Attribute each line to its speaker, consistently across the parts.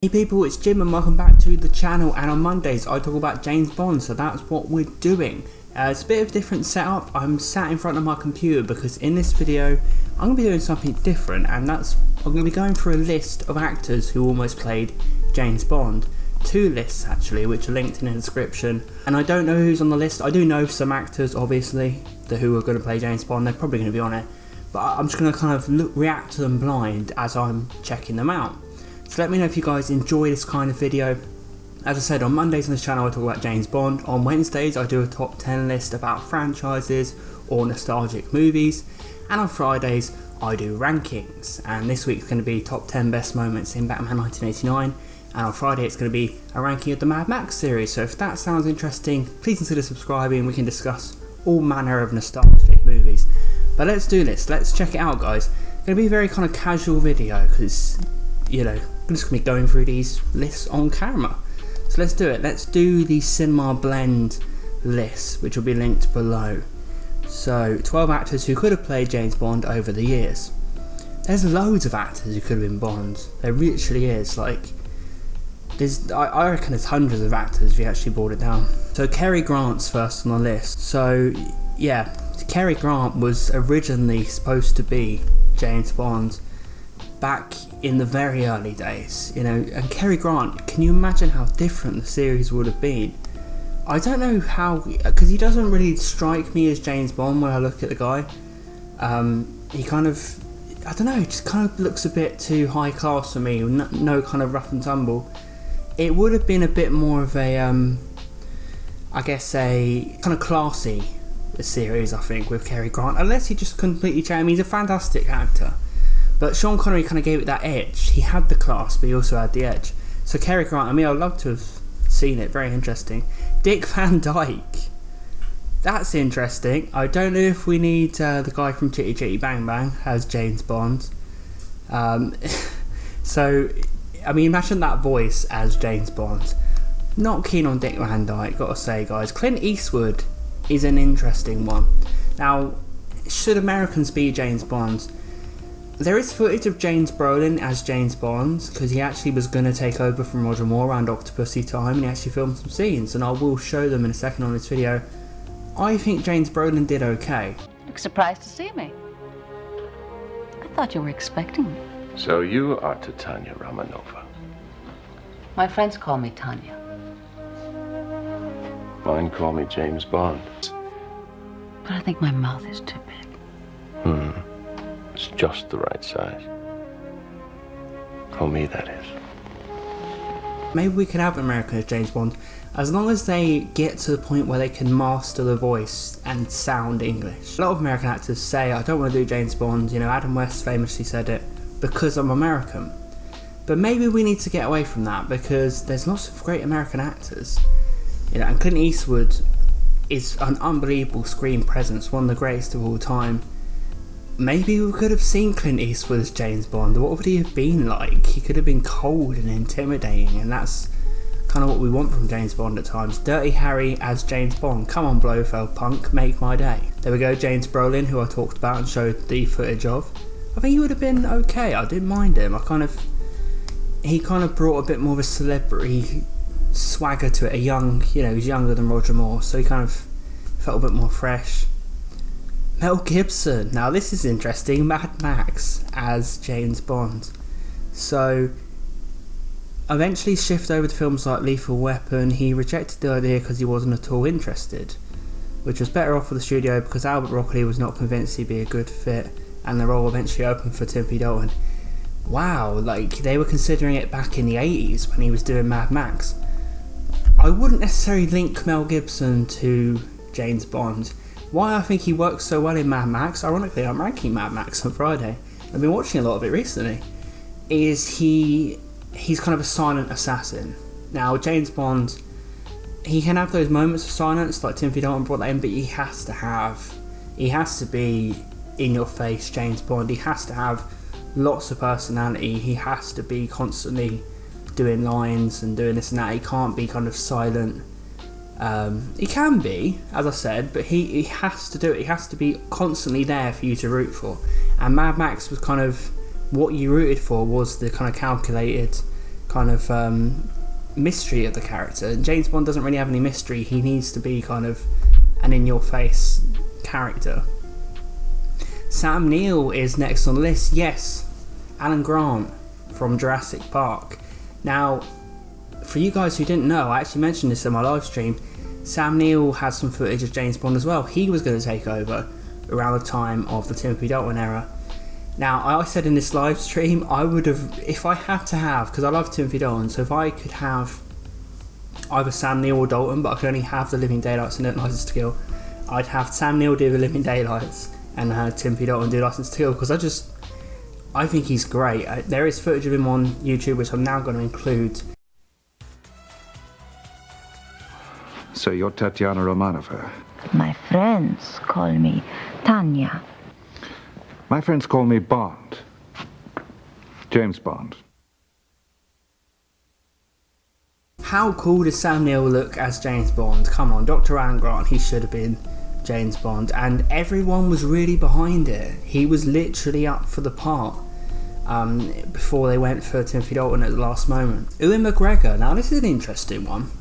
Speaker 1: Hey people, it's Jim and welcome back to the channel, and on Mondays I talk about James Bond, so that's what we're doing. It's a bit of a different setup. I'm sat in front of my computer because in this video I'm going to be doing something different, and that's I'm going to be going through a list of actors who almost played James Bond. Two lists actually, which are linked in the description, and I don't know who's on the list. I do know some actors obviously who are going to play James Bond. They're probably going to be on it, but I'm just going to kind of react to them blind as I'm checking them out. So let me know if you guys enjoy this kind of video. As I said, on Mondays on this channel I talk about James Bond. On Wednesdays I do a top 10 list about franchises or nostalgic movies. And on Fridays I do rankings. And this week's going to be top 10 best moments in Batman 1989. And on Friday it's going to be a ranking of the Mad Max series. So if that sounds interesting, please consider subscribing and we can discuss all manner of nostalgic movies. But let's do this. Let's check it out, guys. It's going to be a very kind of casual video because, you know, I'm just going to be going through these lists on camera. So let's do it. Let's do the Cinema Blend list, which will be linked below. So 12 actors who could have played James Bond over the years. There's loads of actors who could have been Bond. There literally is. Like, I reckon there's hundreds of actors if you actually boiled it down. So Cary Grant's first on the list. So yeah, Cary Grant was originally supposed to be James Bond back in the very early days, you know. And Cary Grant, can you imagine how different the series would have been? I don't know how, because he doesn't really strike me as James Bond when I look at the guy. He kind of, I don't know, just kind of looks a bit too high class for me. No kind of rough and tumble. It would have been a bit more of a, I guess a kind of classy series, I think, with Cary Grant, unless he just completely changed. I mean, he's a fantastic actor. But Sean Connery kind of gave it that edge. He had the class, but he also had the edge. So Cary Grant, I mean, I'd love to have seen it. Very interesting. Dick Van Dyke. That's interesting. I don't know if we need the guy from Chitty Chitty Bang Bang as James Bond. So, I mean, imagine that voice as James Bond. Not keen on Dick Van Dyke, gotta say, guys. Clint Eastwood is an interesting one. Now, should Americans be James Bond? There is footage of James Brolin as James Bond, because he actually was going to take over from Roger Moore around Octopussy time, and he actually filmed some scenes, and I will show them in a second on this video. I think James Brolin did okay.
Speaker 2: Look surprised to see me. I thought you were expecting me.
Speaker 3: So you are Titania Romanova.
Speaker 2: My friends call me Tanya.
Speaker 3: Mine call me James Bond.
Speaker 2: But I think my mouth is too big.
Speaker 3: It's just the right size. For me, that is.
Speaker 1: Maybe we can have American as James Bond, as long as they get to the point where they can master the voice and sound English. A lot of American actors say, I don't want to do James Bond, you know, Adam West famously said it, because I'm American. But maybe we need to get away from that, because there's lots of great American actors. You know, and Clint Eastwood is an unbelievable screen presence, one of the greatest of all time. Maybe we could have seen Clint Eastwood as James Bond. What would he have been like? He could have been cold and intimidating, and that's kind of what we want from James Bond at times. Dirty Harry as James Bond. Come on, Blofeld punk, make my day. There we go, James Brolin, who I talked about and showed the footage of. I think he would have been okay. I didn't mind him. He kind of brought a bit more of a celebrity swagger to it. You know, he's younger than Roger Moore, so he kind of felt a bit more fresh. Mel Gibson. Now this is interesting. Mad Max as James Bond. So eventually shift over to films like Lethal Weapon. He rejected the idea because he wasn't at all interested, which was better off for the studio because Albert Broccoli was not convinced he'd be a good fit, and the role eventually opened for Timothy Dalton. Wow, like they were considering it back in the 80s when he was doing Mad Max. I wouldn't necessarily link Mel Gibson to James Bond. Why I think he works so well in Mad Max, ironically I'm ranking Mad Max on Friday, I've been watching a lot of it recently, is he's kind of a silent assassin. Now James Bond, he can have those moments of silence like Timothy Dalton brought that in, but he has to be in your face James Bond. He has to have lots of personality, he has to be constantly doing lines and doing this and that. He can't be kind of silent. He can be, as I said, but he has to do it. He has to be constantly there for you to root for. And Mad Max was kind of what you rooted for, was the kind of calculated kind of mystery of the character. James Bond doesn't really have any mystery. He needs to be kind of an in-your-face character. Sam Neill is next on the list. Yes, Alan Grant from Jurassic Park. Now, for you guys who didn't know, I actually mentioned this in my live stream. Sam Neill has some footage of James Bond as well. He was going to take over around the time of the Timothy Dalton era. Now, I said in this live stream, I would have, if I had to have, because I love Timothy Dalton, so if I could have either Sam Neill or Dalton, but I could only have the Living Daylights and License to Kill, I'd have Sam Neill do the Living Daylights and Timothy Dalton do License to Kill, because I think he's great. There is footage of him on YouTube, which I'm now going to include.
Speaker 4: So you're Tatiana Romanova.
Speaker 5: My friends call me Tanya.
Speaker 4: My friends call me Bond. James Bond.
Speaker 1: How cool does Sam Neill look as James Bond? Come on, Dr. Alan Grant, he should have been James Bond, and everyone was really behind it. He was literally up for the part before they went for Timothy Dalton at the last moment. Ewan McGregor, now this is an interesting one,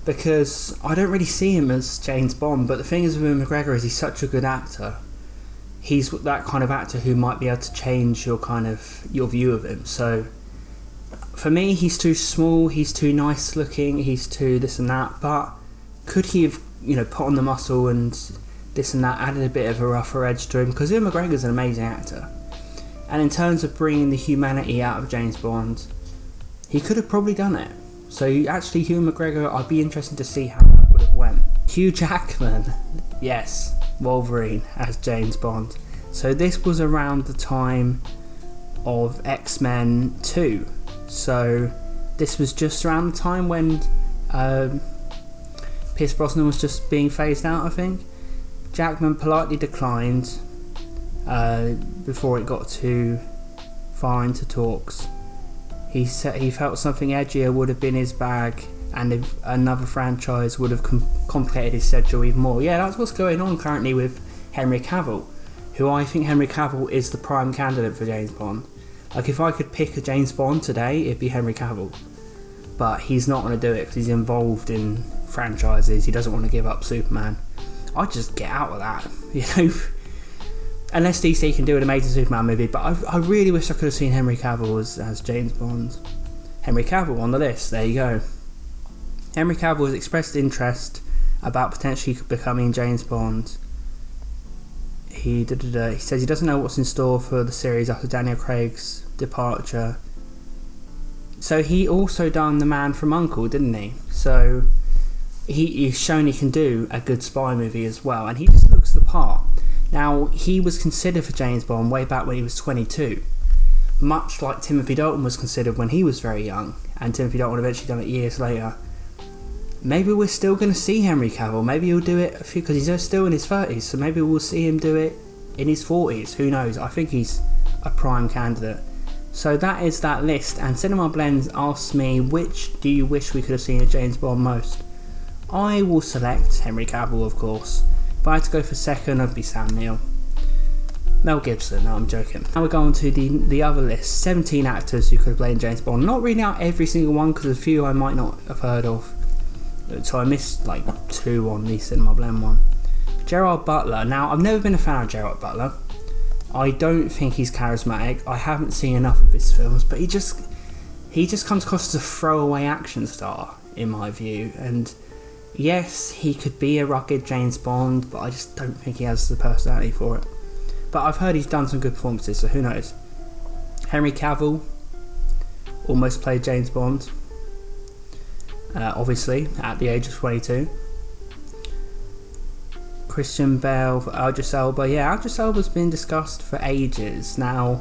Speaker 1: because I don't really see him as James Bond, but the thing is with Ewan McGregor is he's such a good actor. He's that kind of actor who might be able to change your view of him. So for me, he's too small, he's too nice looking, he's too this and that, but could he have, put on the muscle and this and that, added a bit of a rougher edge to him? Because Ewan McGregor's an amazing actor, and in terms of bringing the humanity out of James Bond, he could have probably done it. So actually, Hugh McGregor, I'd be interested to see how that would have went. Hugh Jackman, yes, Wolverine as James Bond. So this was around the time of X-Men 2. So this was just around the time when Pierce Brosnan was just being phased out, I think. Jackman politely declined before it got too far into talks. He said he felt something edgier would have been his bag, and if another franchise would have complicated his schedule even more. Yeah, that's what's going on currently with Henry Cavill, who I think Henry Cavill is the prime candidate for James Bond. Like, if I could pick a James Bond today, it'd be Henry Cavill. But he's not going to do it because he's involved in franchises. He doesn't want to give up Superman. I'd just get out of that, Unless DC can do an amazing Superman movie, but I really wish I could have seen Henry Cavill as James Bond. Henry Cavill on the list, there you go. Henry Cavill has expressed interest about potentially becoming James Bond. He says he doesn't know what's in store for the series after Daniel Craig's departure. So he also done The Man from U.N.C.L.E., didn't he? So he's shown he can do a good spy movie as well, and he just looks the part. Now, he was considered for James Bond way back when he was 22, much like Timothy Dalton was considered when he was very young, and Timothy Dalton eventually done it years later. Maybe we're still going to see Henry Cavill. Maybe he'll do it because he's still in his 30s, so maybe we'll see him do it in his 40s. Who knows? I think he's a prime candidate. So that is that list, and Cinema Blends asks me, which do you wish we could have seen of James Bond most? I will select Henry Cavill, of course. If I had to go for second, I'd be Sam Neill. Mel Gibson, no, I'm joking. Now we're going to the other list, 17 actors who could have played James Bond. Not reading out every single one because there's a few I might not have heard of. So I missed like 2 on the Cinema Blend one. Gerald Butler. Now, I've never been a fan of Gerald Butler. I don't think he's charismatic. I haven't seen enough of his films, but he just comes across as a throwaway action star, in my view. And yes, he could be a rugged James Bond, but I just don't think he has the personality for it. But I've heard he's done some good performances, so who knows. Henry Cavill almost played James Bond, obviously, at the age of 22. Christian Bale for Idris Elba. Yeah, Idris Elba's been discussed for ages. Now,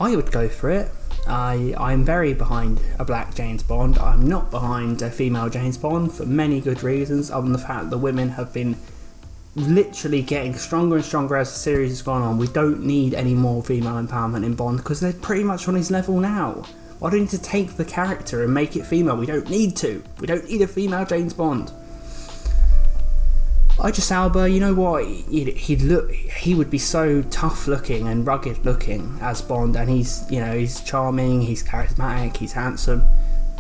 Speaker 1: I would go for it. I'm very behind a black James Bond. I'm not behind a female James Bond for many good reasons, other than the fact that women have been literally getting stronger and stronger as the series has gone on. We don't need any more female empowerment in Bond because they're pretty much on his level now. Why do we need to take the character and make it female? We don't need to. We don't need a female James Bond. Idris Elba, you know what? He would be so tough looking and rugged looking as Bond, and he's charming, he's charismatic, he's handsome.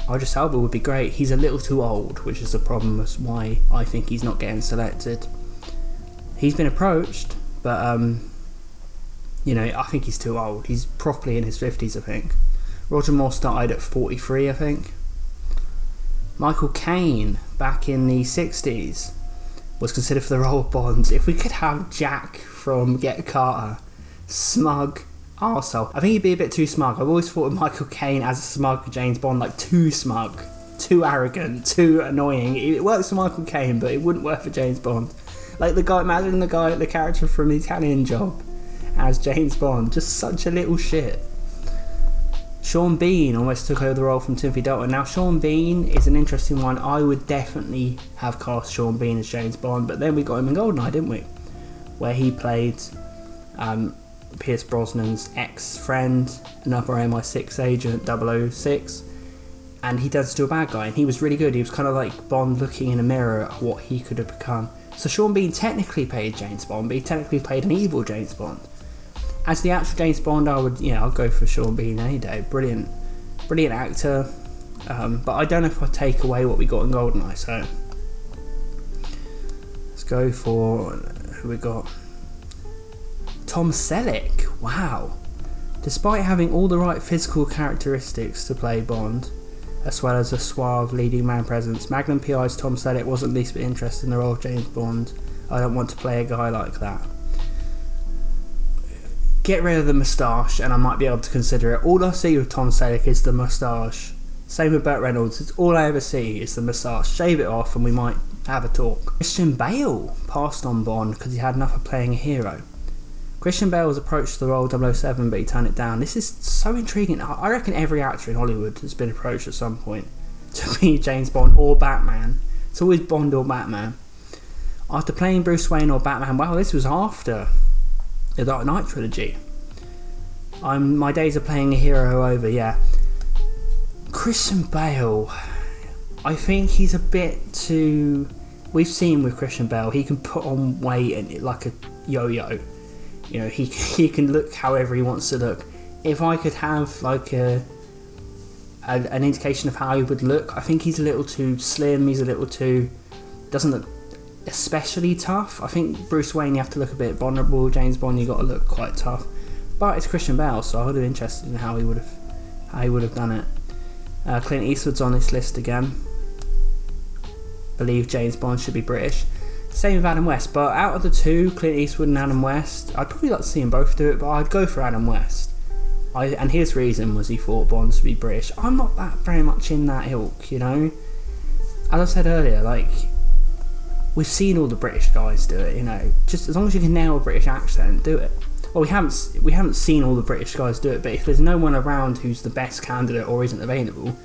Speaker 1: Idris Elba would be great. He's a little too old, which is the problem. That's why I think he's not getting selected. He's been approached, but I think he's too old. He's properly in his 50s, I think. Roger Moore started at 43, I think. Michael Caine, back in the 60s, was considered for the role of Bond. If we could have Jack from Get Carter, smug arsehole. I think he'd be a bit too smug. I've always thought of Michael Caine as a smug James Bond, like too smug, too arrogant, too annoying. It works for Michael Caine, but it wouldn't work for James Bond. Like imagine the character from The Italian Job as James Bond, just such a little shit. Sean Bean almost took over the role from Timothy Dalton. Now Sean Bean is an interesting one. I would definitely have cast Sean Bean as James Bond, but then we got him in GoldenEye, didn't we? Where he played Pierce Brosnan's ex-friend, another MI6 agent, 006, and he does do a bad guy, and he was really good. He was kind of like Bond looking in a mirror at what he could have become. So Sean Bean technically played James Bond, but he technically played an evil James Bond. As the actual James Bond, I'll go for Sean Bean any day. Brilliant actor. But I don't know if I take away what we got in GoldenEye, so let's go for who we got. Tom Selleck, wow. Despite having all the right physical characteristics to play Bond, as well as a suave leading man presence, Magnum PI's Tom Selleck wasn't least bit interested in the role of James Bond. I don't want to play a guy like that. Get rid of the moustache and I might be able to consider it. All I see with Tom Selleck is the moustache. Same with Burt Reynolds, it's all I ever see is the moustache. Shave it off and we might have a talk. Christian Bale passed on Bond because he had enough of playing a hero. Christian Bale was approached to the role of 007, but he turned it down. This is so intriguing. I reckon every actor in Hollywood has been approached at some point to be James Bond or Batman. It's always Bond or Batman. After playing Bruce Wayne or Batman, wow, this was after the Dark Knight trilogy. My days of playing a hero are over, yeah. Christian Bale, I think he's a bit too... We've seen with Christian Bale, he can put on weight and like a yo-yo. You know, he can look however he wants to look. If I could have like an indication of how he would look, I think he's a little too slim, he's a little too... doesn't look especially tough. I think Bruce Wayne, you have to look a bit vulnerable. James Bond, you got to look quite tough. But it's Christian Bale, so I would have been interested in how he would have done it. Clint Eastwood's on this list again. Believe James Bond should be British. Same with Adam West, but out of the two, Clint Eastwood and Adam West, I'd probably like to see them both do it, but I'd go for Adam West. And his reason was he thought Bond should be British. I'm not that very much in that ilk, you know. As I said earlier, like, we've seen all the British guys do it, you know. Just as long as you can nail a British accent, do it. Well, we haven't seen all the British guys do it, but if there's no one around who's the best candidate or isn't available,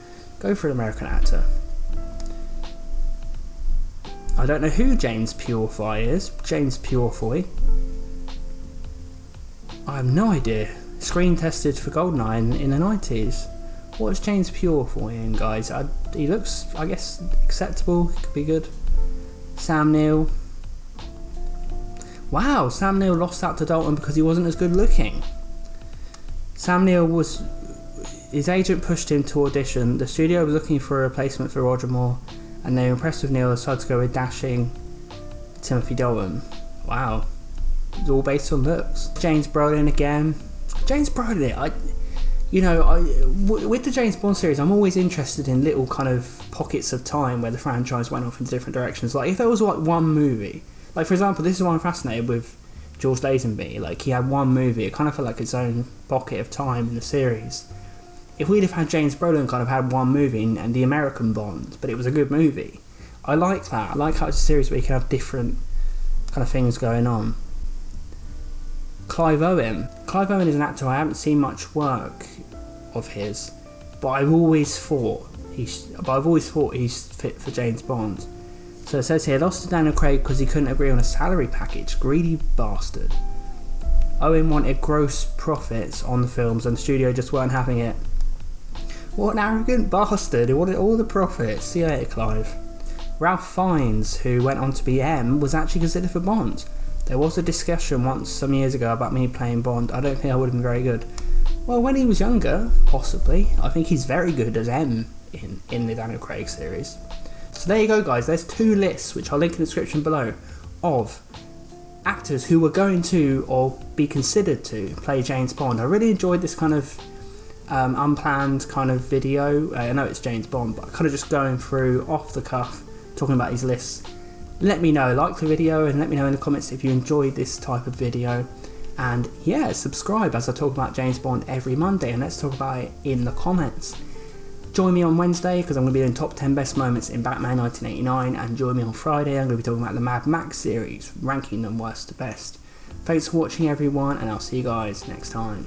Speaker 1: go for an American actor. I don't know who James Purefoy is. James Purefoy. I have no idea. Screen tested for GoldenEye in the 90s. What's James Purefoy in, guys? He looks, I guess, acceptable. He could be good. Sam Neill. Wow, Sam Neill lost out to Dalton because he wasn't as good looking. Sam Neill was... His agent pushed him to audition. The studio was looking for a replacement for Roger Moore, and they were impressed with Neill, decided to go with dashing Timothy Dalton. Wow. It's all based on looks. James Brolin again. James Brolin, with the James Bond series, I'm always interested in little kind of pockets of time where the franchise went off in different directions. Like, if there was like one movie, like for example, this is why I'm fascinated with George Lazenby. Like, he had one movie, it kind of felt like its own pocket of time in the series. If we'd have had James Brolin kind of had one movie and the American Bond, but it was a good movie, I like that. I like how it's a series where you can have different kind of things going on. Clive Owen. Clive Owen is an actor I haven't seen much work of his, but I've always thought he's fit for James Bond. So it says here, lost to Daniel Craig because he couldn't agree on a salary package. Greedy bastard. Owen wanted gross profits on the films and the studio just weren't having it. What an arrogant bastard. He wanted all the profits. See you later, Clive. Ralph Fiennes, who went on to be M, was actually considered for Bond. There was a discussion once some years ago about me playing Bond. I don't think I would have been very good. Well, when he was younger, possibly. I think he's very good as M in the Daniel Craig series. So there you go, guys. There's 2 lists, which I'll link in the description below, of actors who were going to or be considered to play James Bond. I really enjoyed this kind of unplanned kind of video. I know it's James Bond, but kind of just going through off the cuff, talking about these lists. Let me know, like the video, and let me know in the comments if you enjoyed this type of video. And yeah, subscribe as I talk about James Bond every Monday, and let's talk about it in the comments. Join me on Wednesday because I'm going to be doing top 10 best moments in Batman 1989, and join me on Friday. I'm going to be talking about the Mad Max series, ranking them worst to best. Thanks for watching everyone, and I'll see you guys next time.